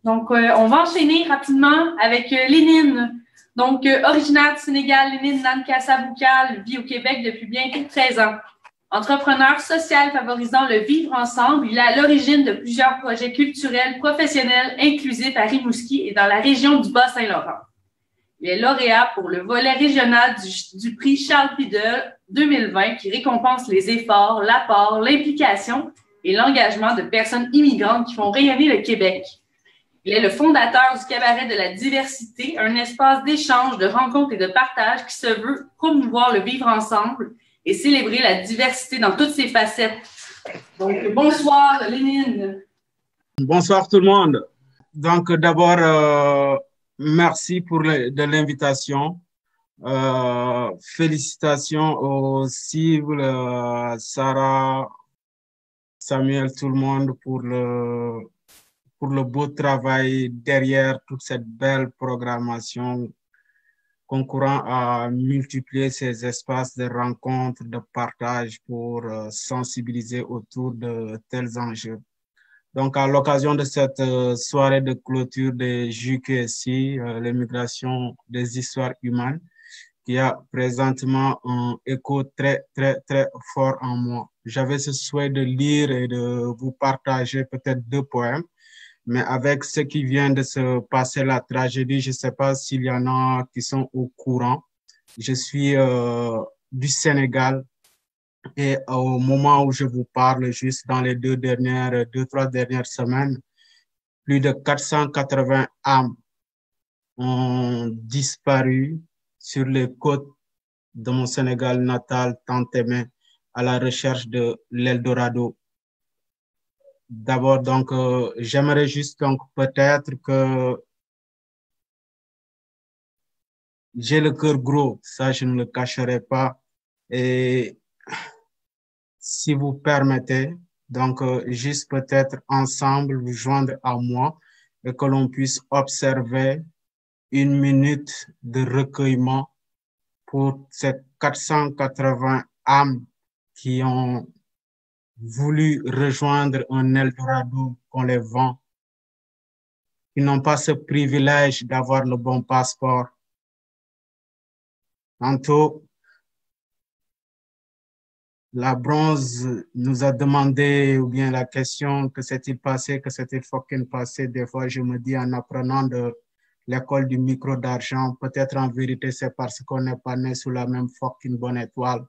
Donc, on va enchaîner rapidement avec Lénine. Donc, originaire du Sénégal, Lénine Nankassa Boukal vit au Québec depuis bientôt 13 ans. Entrepreneur social favorisant le vivre ensemble, il est à l'origine de plusieurs projets culturels, professionnels, inclusifs à Rimouski et dans la région du Bas-Saint-Laurent. Il est lauréat pour le volet régional du prix Charles Pidel 2020 qui récompense les efforts, l'apport, l'implication et l'engagement de personnes immigrantes qui font rayonner le Québec. Il est le fondateur du Cabaret de la diversité, un espace d'échange, de rencontres et de partage qui se veut promouvoir le vivre ensemble et célébrer la diversité dans toutes ses facettes. Donc, bonsoir, Lénine. Bonsoir tout le monde. Donc, d'abord, merci de l'invitation. Félicitations aux cibles, Sarah, Samuel, tout le monde pour le beau travail derrière toute cette belle programmation concourant à multiplier ces espaces de rencontres, de partage pour sensibiliser autour de tels enjeux. Donc, à l'occasion de cette soirée de clôture des JQSI, l'immigration des histoires humaines, qui a présentement un écho très, très, très fort en moi. J'avais ce souhait de lire et de vous partager peut-être 2 poèmes, mais avec ce qui vient de se passer, la tragédie, je ne sais pas s'il y en a qui sont au courant. Je suis du Sénégal et au moment où je vous parle, juste dans les 2, 3 dernières semaines, plus de 480 âmes ont disparu sur les côtes de mon Sénégal natal tant aimé à la recherche de l'Eldorado. D'abord, donc, j'aimerais juste donc peut-être que j'ai le cœur gros, ça je ne le cacherai pas. Et si vous permettez, donc juste peut-être ensemble vous joindre à moi et que l'on puisse observer 1 minute de recueillement pour ces 480 âmes qui ont voulu rejoindre un Eldorado qu'on les vend, qui n'ont pas ce privilège d'avoir le bon passeport. Tantôt, la bronze nous a demandé, ou bien la question, que s'est-il passé, que s'est-il fucking passé. Des fois, je me dis en apprenant de l'école du micro d'argent, peut-être en vérité, c'est parce qu'on n'est pas né sous la même fucking bonne étoile.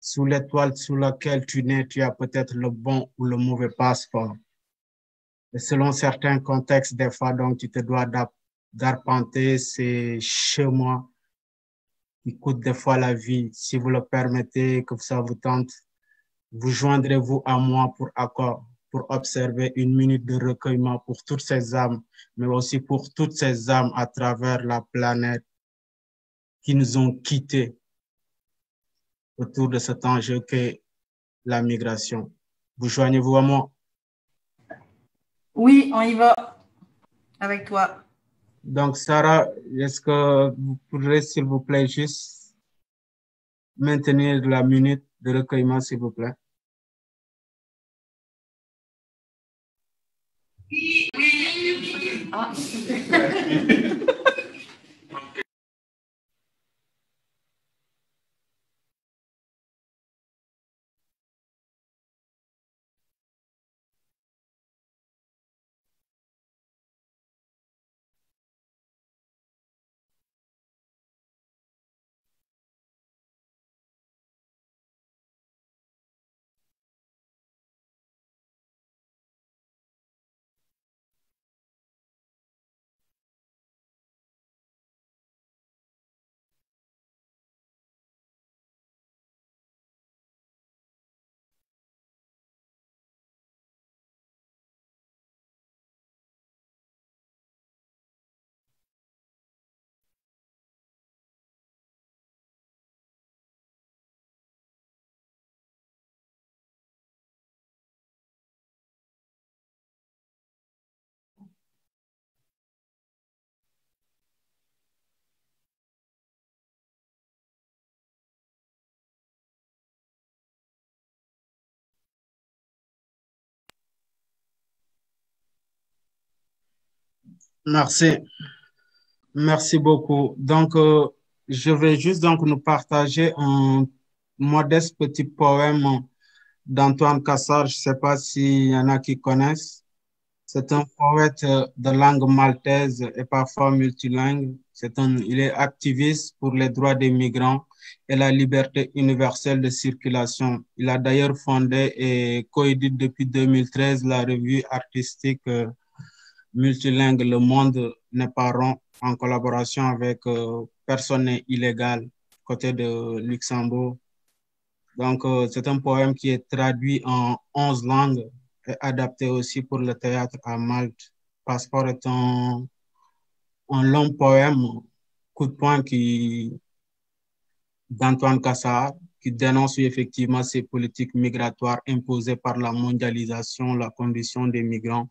Sous l'étoile sous laquelle tu nais, tu as peut-être le bon ou le mauvais passeport. Et selon certains contextes, des fois, donc, tu te dois d'arpenter ces chemins qui coûtent des fois la vie. Si vous le permettez, que ça vous tente, vous joindrez-vous à moi pour observer 1 minute de recueillement pour toutes ces âmes, mais aussi pour toutes ces âmes à travers la planète qui nous ont quittés autour de cet enjeu qu'est la migration. Vous joignez-vous à moi? Oui, on y va avec toi. Donc, Sarah, est-ce que vous pourrez, s'il vous plaît, juste maintenir la minute de recueillement, s'il vous plaît? Ah. Merci. Merci beaucoup. Donc, je vais juste donc nous partager un modeste petit poème d'Antoine Cassard. Je ne sais pas s'il y en a qui connaissent. C'est un poète de langue maltaise et parfois multilingue. Il est activiste pour les droits des migrants et la liberté universelle de circulation. Il a d'ailleurs fondé et coédite depuis 2013 la revue artistique multilingue Le Monde n'est pas rond en collaboration avec Personne n'est illégal côté de Luxembourg. Donc, c'est un poème qui est traduit en 11 langues et adapté aussi pour le théâtre à Malte. Passeport est un long poème, coup de poing d'Antoine Cassard, qui dénonce effectivement ces politiques migratoires imposées par la mondialisation, la condition des migrants.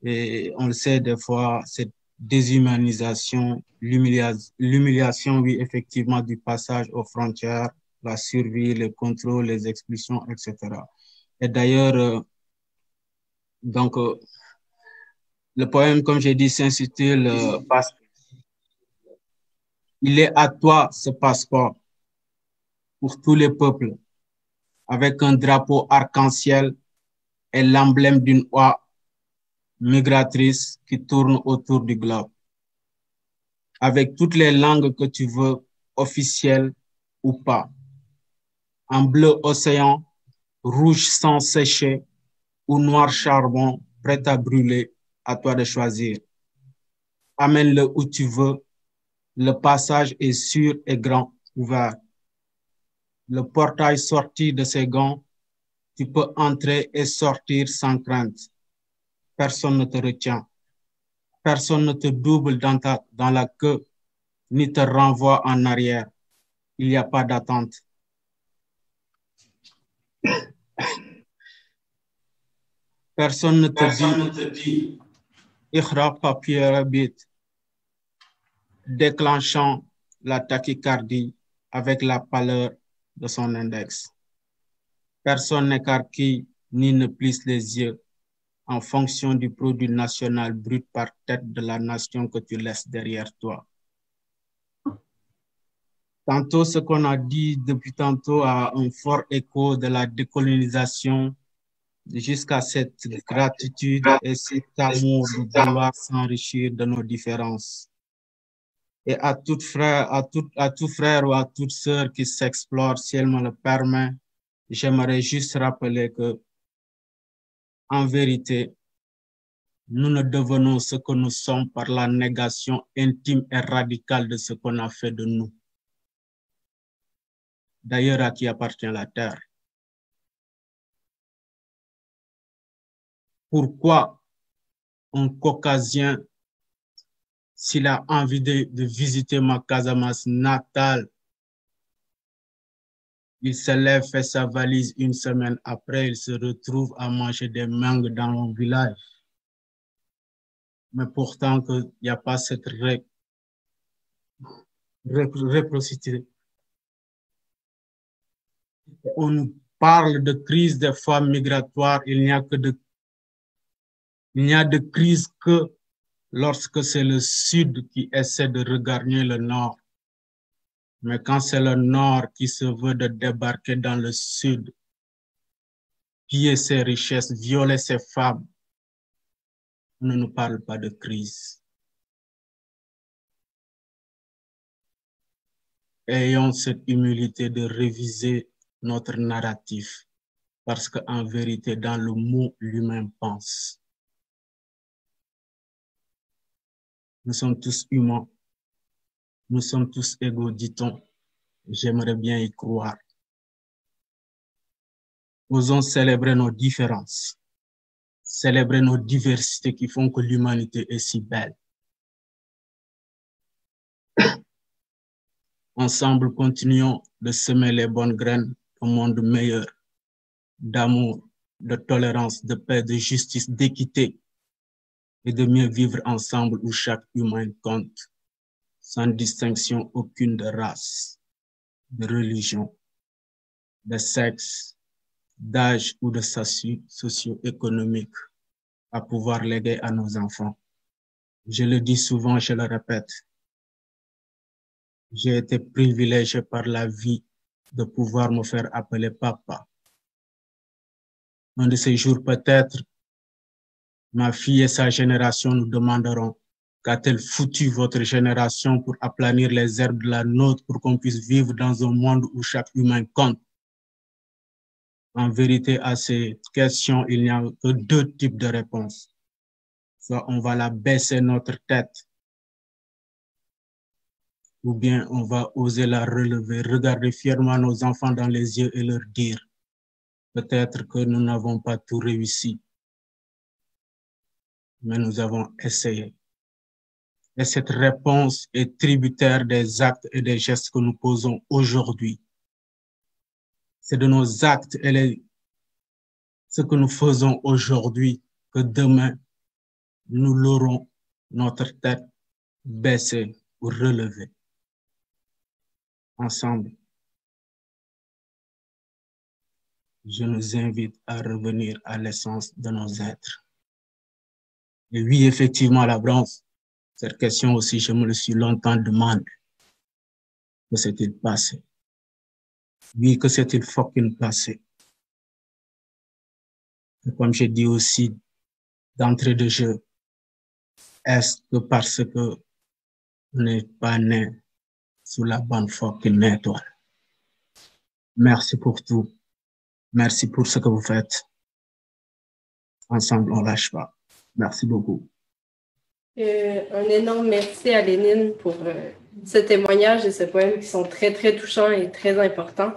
Et on le sait des fois, cette déshumanisation, l'humiliation, oui, effectivement, du passage aux frontières, la survie, le contrôle, les expulsions, etc. Et d'ailleurs, donc, le poème, comme j'ai dit, s'intitule Il est à toi ce passeport pour tous les peuples, avec un drapeau arc-en-ciel et l'emblème d'une oie migratrice qui tourne autour du globe. Avec toutes les langues que tu veux, officielles ou pas. En bleu océan, rouge sans sécher ou noir charbon, prêt à brûler, à toi de choisir. Amène-le où tu veux, le passage est sûr et grand, ouvert. Le portail sorti de ses gants, tu peux entrer et sortir sans crainte. Personne ne te retient. Personne ne te double dans la queue, ni te renvoie en arrière. Il n'y a pas d'attente. Personne ne te dit Ikhra papier bit, déclenchant la tachycardie avec la pâleur de son index. Personne n'écarquille ni ne plisse les yeux en fonction du produit national brut par tête de la nation que tu laisses derrière toi. Tantôt, ce qu'on a dit depuis tantôt a un fort écho de la décolonisation jusqu'à cette gratitude et cet amour de vouloir s'enrichir de nos différences. Et à tout frère ou à toute sœur qui s'explore, si elle me le permet, j'aimerais juste rappeler que, en vérité, nous ne devenons ce que nous sommes par la négation intime et radicale de ce qu'on a fait de nous. D'ailleurs, à qui appartient la terre? Pourquoi un Caucasien, s'il a envie de visiter ma Casamance natale, il se lève, fait sa valise une semaine après, il se retrouve à manger des mangues dans mon village. Mais pourtant, il n'y a pas cette réciprocité. On nous parle de crise des femmes migratoires, il n'y a de crise que lorsque c'est le Sud qui essaie de regagner le Nord. Mais quand c'est le Nord qui se veut de débarquer dans le Sud, piller ses richesses, violer ses femmes, on ne nous parle pas de crise. Ayons cette humilité de réviser notre narratif, parce qu'en vérité, dans le mot, l'humain pense. Nous sommes tous humains, nous sommes tous égaux, dit-on. J'aimerais bien y croire. Osons célébrer nos différences, célébrer nos diversités qui font que l'humanité est si belle. Ensemble, continuons de semer les bonnes graines au monde meilleur, d'amour, de tolérance, de paix, de justice, d'équité, et de mieux vivre ensemble où chaque humain compte, sans distinction aucune de race, de religion, de sexe, d'âge ou de statut socio-économique, à pouvoir léguer à nos enfants. Je le dis souvent, je le répète. J'ai été privilégié par la vie de pouvoir me faire appeler papa. Un de ces jours, peut-être, ma fille et sa génération nous demanderont: qu'a-t-elle foutu votre génération pour aplanir les herbes de la nôtre pour qu'on puisse vivre dans un monde où chaque humain compte? En vérité, à ces questions, il n'y a que deux types de réponses. Soit on va la baisser notre tête, ou bien on va oser la relever, regarder fièrement nos enfants dans les yeux et leur dire: peut-être que nous n'avons pas tout réussi, mais nous avons essayé. Et cette réponse est tributaire des actes et des gestes que nous posons aujourd'hui. C'est de nos actes et ce que nous faisons aujourd'hui que demain, nous l'aurons notre tête baissée ou relevée. Ensemble, je nous invite à revenir à l'essence de nos êtres. Et oui, effectivement, la branche, cette question aussi, je me le suis longtemps demandé. Que s'est-il passé? Oui, que s'est-il fucking passé? Et comme j'ai dit aussi d'entrée de jeu, est-ce que parce que on n'est pas né sous la bonne fucking étoile? Merci pour tout. Merci pour ce que vous faites. Ensemble, on lâche pas. Merci beaucoup. Un énorme merci à Lénine pour ce témoignage et ce poème qui sont très, très touchants et très importants.